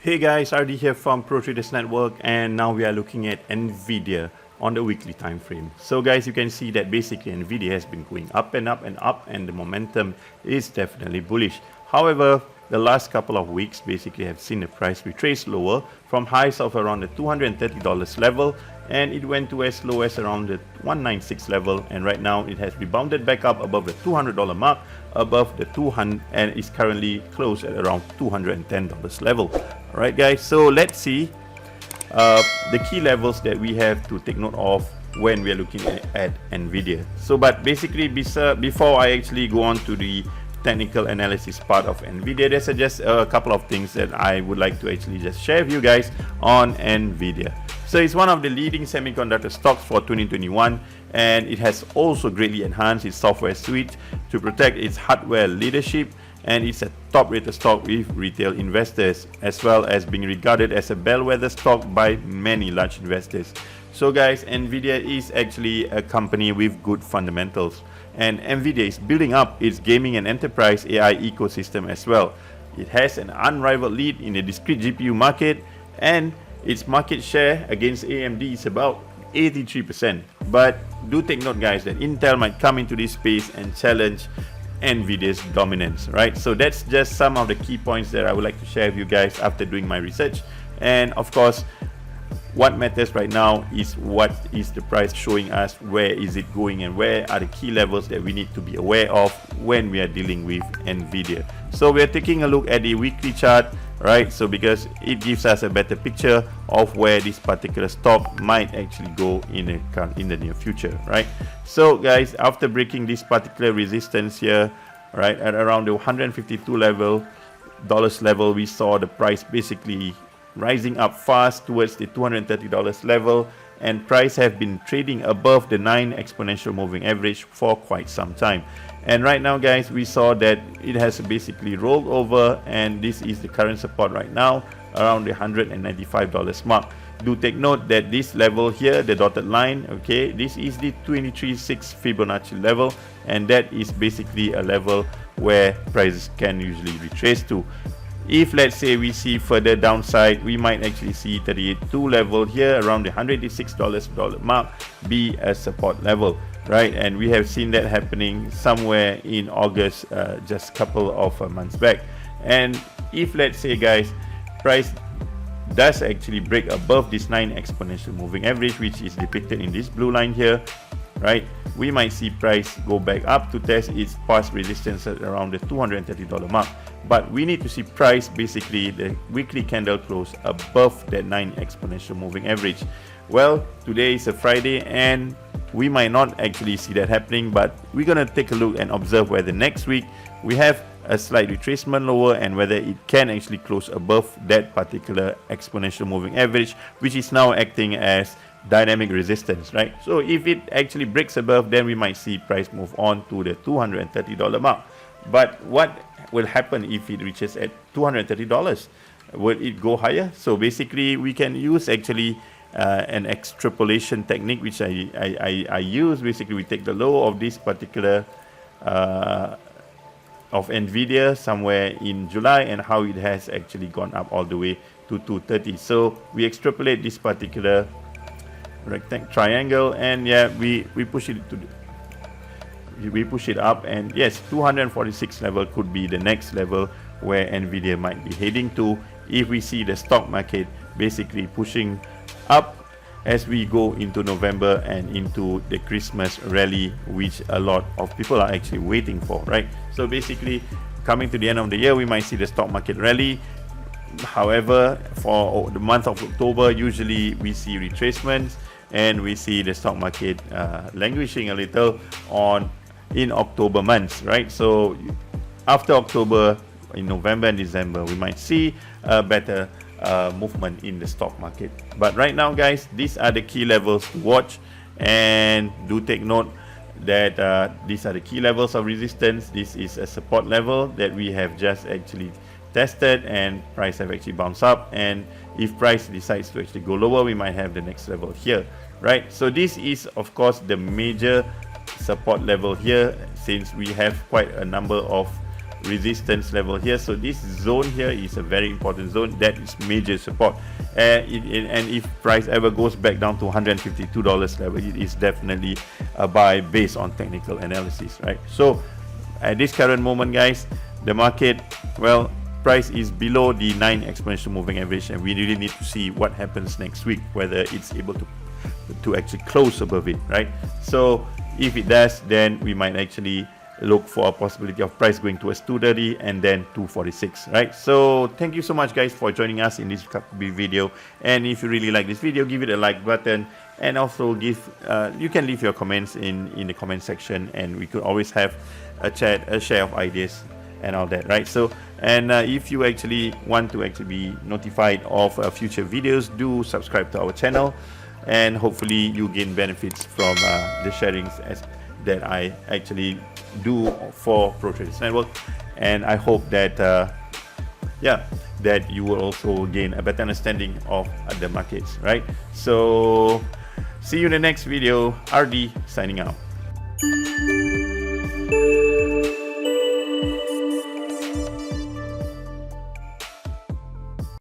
Hey guys, RD here from ProTraders Network, and now we are looking at Nvidia on the weekly time frame. So guys, you can see that basically Nvidia has been going up and up and up, and the momentum is definitely bullish. However, the last couple of weeks basically have seen the price retrace lower from highs of around the $230 level, and it went to as low as around the 196 level, and right now it has rebounded back up above the $200 mark, above the 200, and is currently close at around $210 level. Alright guys, so let's see the key levels that we have to take note of when we are looking at Nvidia. So but basically, before I actually go on to the technical analysis part of Nvidia, there's just a couple of things that I would like to actually just share with you guys on Nvidia. So it's one of the leading semiconductor stocks for 2021, and it has also greatly enhanced its software suite to protect its hardware leadership, and it's a top rated stock with retail investors, as well as being regarded as a bellwether stock by many large investors. So guys, Nvidia is actually a company with good fundamentals, and Nvidia is building up its gaming and enterprise AI ecosystem as well. It has an unrivaled lead in the discrete GPU market, and its market share against AMD is about 83%. But do take note guys that Intel might come into this space and challenge Nvidia's dominance, right? So that's just some of the key points that I would like to share with you guys after doing my research. And of course, what matters right now is what is the price showing us, where is it going, and where are the key levels that we need to be aware of when we are dealing with Nvidia. So we are taking a look at the weekly chart, right? So because it gives us a better picture of where this particular stock might actually go in the near future, right? So guys, after breaking this particular resistance here, right, at around the 152 level, we saw the price basically rising up fast towards the $230 level, and price have been trading above the 9 exponential moving average for quite some time. And right now guys, we saw that it has basically rolled over, and this is the current support right now around the $195 mark. Do take note that this level here, the dotted line, okay, this is the 23.6 Fibonacci level, and that is basically a level where prices can usually retrace to. If let's say we see further downside, we might actually see 38.2 level here around the $186 mark be a support level, right? And we have seen that happening somewhere in August, just a couple of months back. And if let's say guys, price does actually break above this 9 exponential moving average, which is depicted in this blue line here, right, we might see price go back up to test its past resistance at around the $230 mark. But we need to see price basically the weekly candle close above that 9 exponential moving average. Well, today is a Friday, and we might not actually see that happening, but we're gonna take a look and observe whether next week we have a slight retracement lower, and whether it can actually close above that particular exponential moving average, which is now acting as dynamic resistance, right? So if it actually breaks above, then we might see price move on to the $230 mark. But what will happen if it reaches at $230? Will it go higher? So basically, we can use actually an extrapolation technique, which I use. Basically, we take the low of this particular of Nvidia somewhere in July, and how it has actually gone up all the way to 230. So we extrapolate this particular rectangle triangle, and yeah, we push it to we push it up, and yes, 246 level could be the next level where Nvidia might be heading to, if we see the stock market basically pushing up as we go into November and into the Christmas rally, which a lot of people are actually waiting for, right? So basically, coming to the end of the year, we might see the stock market rally. However, for the month of October, usually we see retracements, and we see the stock market languishing a little in October months, right? So after October, in November and December, we might see a better movement in the stock market. But right now guys, these are the key levels to watch, and do take note that these are the key levels of resistance. This is a support level that we have just actually tested, and price have actually bounced up, and if price decides to actually go lower, we might have the next level here, right? So this is of course the major support level here, since we have quite a number of resistance level here. So this zone here is a very important zone. That is major support, and if price ever goes back down to $152 level, it is definitely a buy based on technical analysis, right? So at this current moment, guys, the market, well, price is below the 9 exponential moving average, and we really need to see what happens next week, whether it's able to actually close above it, right? So if it does, then we might actually look for a possibility of price going towards 230 and then 246, right? So thank you so much, guys, for joining us in this video. And if you really like this video, give it a like button, and also give you can leave your comments in the comment section, and we could always have a chat, a share of ideas and all that, right? So, and if you actually want to actually be notified of future videos, do subscribe to our channel, and hopefully you gain benefits from the sharings that I actually do for ProTraders Network. And I hope that that you will also gain a better understanding of the markets, right? So see you in the next video. RD signing out.